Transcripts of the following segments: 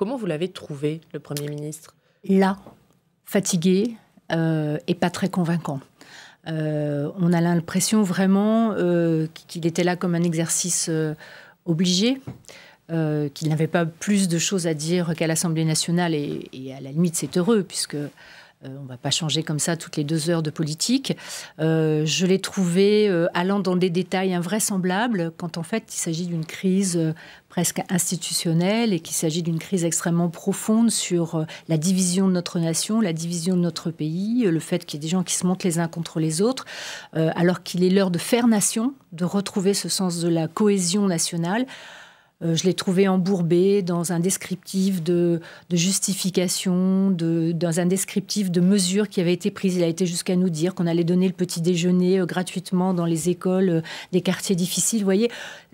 Comment vous l'avez trouvé, le Premier ministre? Là, fatigué et pas très convaincant. On a l'impression vraiment qu'il était là comme un exercice obligé, qu'il n'avait pas plus de choses à dire qu'à l'Assemblée nationale, et à la limite c'est heureux, puisque on ne va pas changer comme ça toutes les 2 heures de politique. Je l'ai trouvé allant dans des détails invraisemblables, quand en fait il s'agit d'une crise presque institutionnelle et qu'il s'agit d'une crise extrêmement profonde sur la division de notre nation, la division de notre pays, le fait qu'il y ait des gens qui se montent les uns contre les autres, alors qu'il est l'heure de faire nation, de retrouver ce sens de la cohésion nationale. Je l'ai trouvé embourbé dans un descriptif de justification, dans un descriptif de mesures qui avaient été prises. Il a été jusqu'à nous dire qu'on allait donner le petit déjeuner gratuitement dans les écoles des quartiers difficiles. Vous voyez,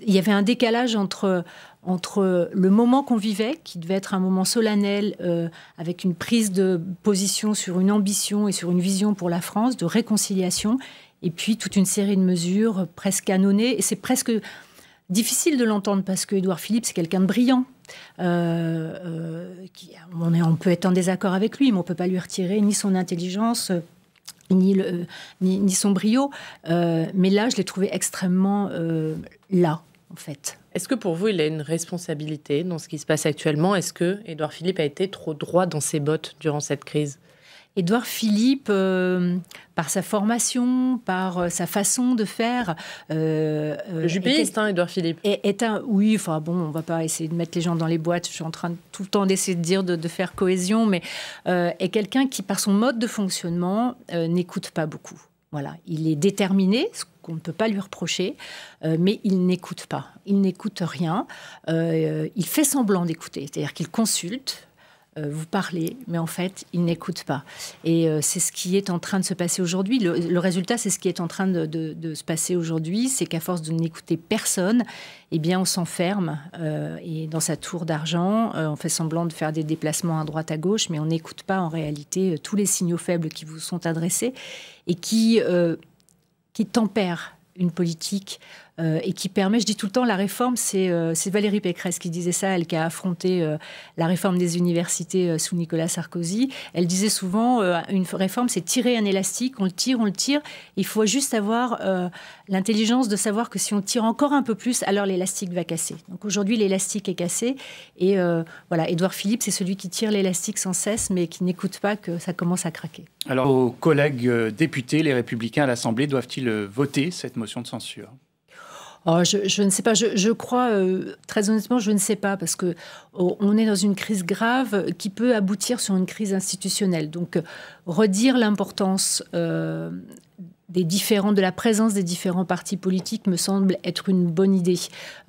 il y avait un décalage entre le moment qu'on vivait, qui devait être un moment solennel, avec une prise de position sur une ambition et sur une vision pour la France, de réconciliation, et puis toute une série de mesures presque canonnées. Et c'est presque difficile de l'entendre parce que Édouard Philippe, c'est quelqu'un de brillant. On peut être en désaccord avec lui, mais on ne peut pas lui retirer ni son intelligence, ni son brio. Mais là, je l'ai trouvé extrêmement là, en fait. Est-ce que pour vous, il a une responsabilité dans ce qui se passe actuellement? Est-ce que Édouard Philippe a été trop droit dans ses bottes durant cette crise? Édouard Philippe, par sa formation, par sa façon de faire... le jupéiste, Édouard Philippe. Oui, enfin bon, on ne va pas essayer de mettre les gens dans les boîtes. Je suis en train tout le temps d'essayer de dire de faire cohésion, mais est quelqu'un qui, par son mode de fonctionnement, n'écoute pas beaucoup. Voilà, il est déterminé, ce qu'on ne peut pas lui reprocher, mais il n'écoute pas. Il n'écoute rien. Il fait semblant d'écouter, c'est-à-dire qu'il consulte. Vous parlez, mais en fait, il n'écoute pas. Et c'est ce qui est en train de se passer aujourd'hui. Le résultat, c'est ce qui est en train de se passer aujourd'hui, c'est qu'à force de n'écouter personne, eh bien, on s'enferme et dans sa tour d'argent, on fait semblant de faire des déplacements à droite, à gauche, mais on n'écoute pas en réalité tous les signaux faibles qui vous sont adressés et qui tempèrent une politique et qui permet, je dis tout le temps, la réforme, c'est Valérie Pécresse qui disait ça, elle qui a affronté la réforme des universités sous Nicolas Sarkozy. Elle disait souvent, une réforme, c'est tirer un élastique, on le tire. Il faut juste avoir l'intelligence de savoir que si on tire encore un peu plus, alors l'élastique va casser. Donc aujourd'hui, l'élastique est cassé et voilà, Édouard Philippe, c'est celui qui tire l'élastique sans cesse, mais qui n'écoute pas que ça commence à craquer. Alors, vos collègues députés, les Républicains à l'Assemblée, doivent-ils voter cette motion de censure ? Oh, je ne sais pas. Je crois, très honnêtement, je ne sais pas, parce qu'on est dans une crise grave qui peut aboutir sur une crise institutionnelle. Donc, redire l'importance de la présence des différents partis politiques me semble être une bonne idée.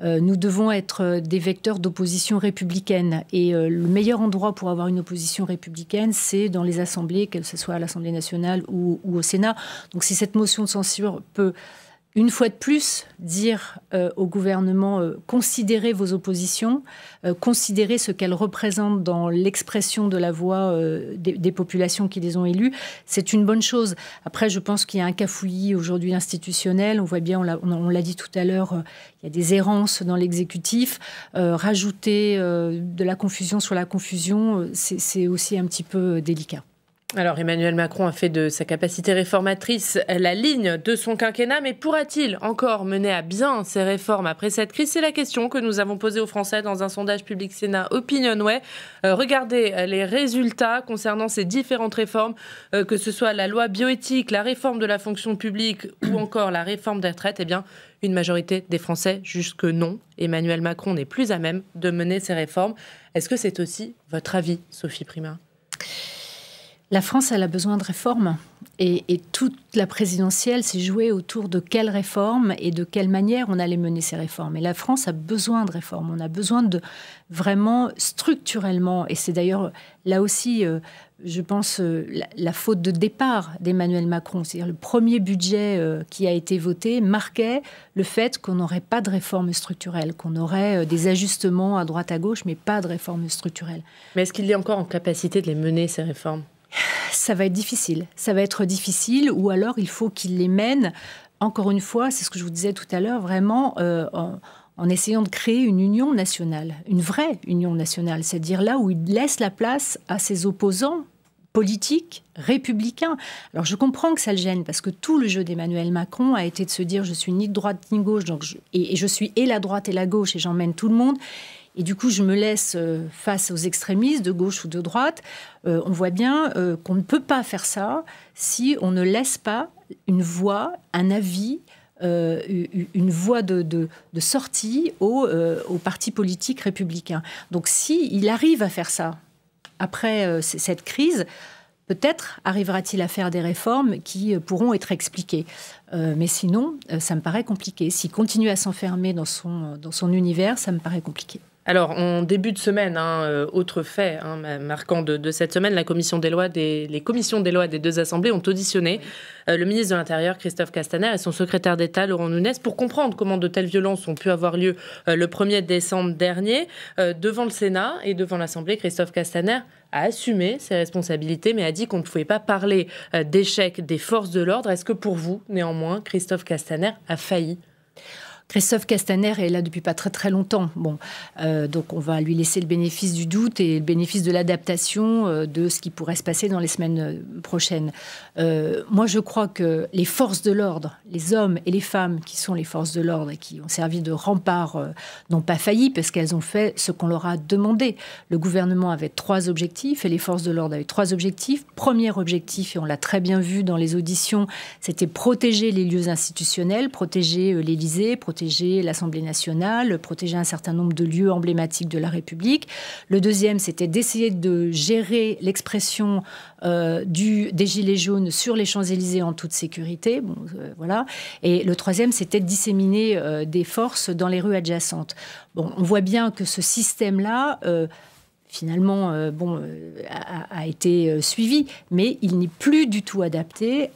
Nous devons être des vecteurs d'opposition républicaine. Et le meilleur endroit pour avoir une opposition républicaine, c'est dans les assemblées, que ce soit à l'Assemblée nationale ou au Sénat. Donc, si cette motion de censure peut... une fois de plus, dire au gouvernement, considérez vos oppositions, considérez ce qu'elles représentent dans l'expression de la voix des populations qui les ont élues, c'est une bonne chose. Après, je pense qu'il y a un cafouillis aujourd'hui institutionnel. On voit bien, on l'a dit tout à l'heure, il y a des errances dans l'exécutif. Rajouter de la confusion sur la confusion, c'est aussi un petit peu délicat. Alors Emmanuel Macron a fait de sa capacité réformatrice la ligne de son quinquennat, mais pourra-t-il encore mener à bien ces réformes après cette crise? C'est la question que nous avons posée aux Français dans un sondage Public Sénat Opinionway. Regardez les résultats concernant ces différentes réformes, que ce soit la loi bioéthique, la réforme de la fonction publique ou encore la réforme des retraites. Eh bien, une majorité des Français jugent que non. Emmanuel Macron n'est plus à même de mener ces réformes. Est-ce que c'est aussi votre avis, Sophie Primas ? La France, elle a besoin de réformes et toute la présidentielle s'est jouée autour de quelles réformes et de quelle manière on allait mener ces réformes. Et la France a besoin de réformes. On a besoin de vraiment structurellement, et c'est d'ailleurs là aussi, je pense, la faute de départ d'Emmanuel Macron. C'est-à-dire le premier budget qui a été voté marquait le fait qu'on n'aurait pas de réformes structurelles, qu'on aurait des ajustements à droite à gauche, mais pas de réformes structurelles. Mais est-ce qu'il est encore en capacité de les mener, ces réformes ? Ça va être difficile. Ça va être difficile, ou alors il faut qu'il les mène, encore une fois, c'est ce que je vous disais tout à l'heure, vraiment en en essayant de créer une union nationale, une vraie union nationale, c'est-à-dire là où il laisse la place à ses opposants politiques, républicains. Alors je comprends que ça le gêne, parce que tout le jeu d'Emmanuel Macron a été de se dire je suis ni de droite ni de gauche, donc je suis et la droite et la gauche, et j'emmène tout le monde. Et du coup, je me laisse face aux extrémistes de gauche ou de droite. On voit bien qu'on ne peut pas faire ça si on ne laisse pas une voix, un avis, une voie de sortie aux partis politiques républicains. Donc s'il arrive à faire ça, après cette crise, peut-être arrivera-t-il à faire des réformes qui pourront être expliquées. Mais sinon, ça me paraît compliqué. S'il continue à s'enfermer dans son univers, ça me paraît compliqué. Alors, en début de semaine, autre fait marquant de cette semaine, les commissions des lois des deux assemblées ont auditionné le ministre de l'Intérieur, Christophe Castaner, et son secrétaire d'État, Laurent Nunez, pour comprendre comment de telles violences ont pu avoir lieu le 1er décembre dernier. Devant le Sénat et devant l'Assemblée, Christophe Castaner a assumé ses responsabilités, mais a dit qu'on ne pouvait pas parler d'échec des forces de l'ordre. Est-ce que pour vous, néanmoins, Christophe Castaner a failli ? Christophe Castaner est là depuis pas très très longtemps. Donc on va lui laisser le bénéfice du doute et le bénéfice de l'adaptation de ce qui pourrait se passer dans les semaines prochaines. Moi, je crois que les forces de l'ordre, les hommes et les femmes qui sont les forces de l'ordre et qui ont servi de rempart, n'ont pas failli parce qu'elles ont fait ce qu'on leur a demandé. Le gouvernement avait 3 objectifs et les forces de l'ordre avaient 3 objectifs. Premier objectif, et on l'a très bien vu dans les auditions, c'était protéger les lieux institutionnels, protéger l'Élysée, protéger l'Assemblée nationale, protéger un certain nombre de lieux emblématiques de la République. Le deuxième, c'était d'essayer de gérer l'expression des Gilets jaunes sur les Champs-Élysées en toute sécurité. Voilà. Et le troisième, c'était de disséminer des forces dans les rues adjacentes. On voit bien que ce système-là... finalement, a été suivi, mais il n'est plus du tout adapté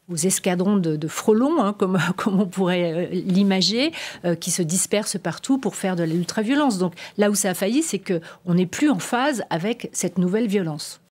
aux escadrons de frelons, comme on pourrait l'imager, qui se dispersent partout pour faire de l'ultra-violence. Donc là où ça a failli, c'est qu'on n'est plus en phase avec cette nouvelle violence.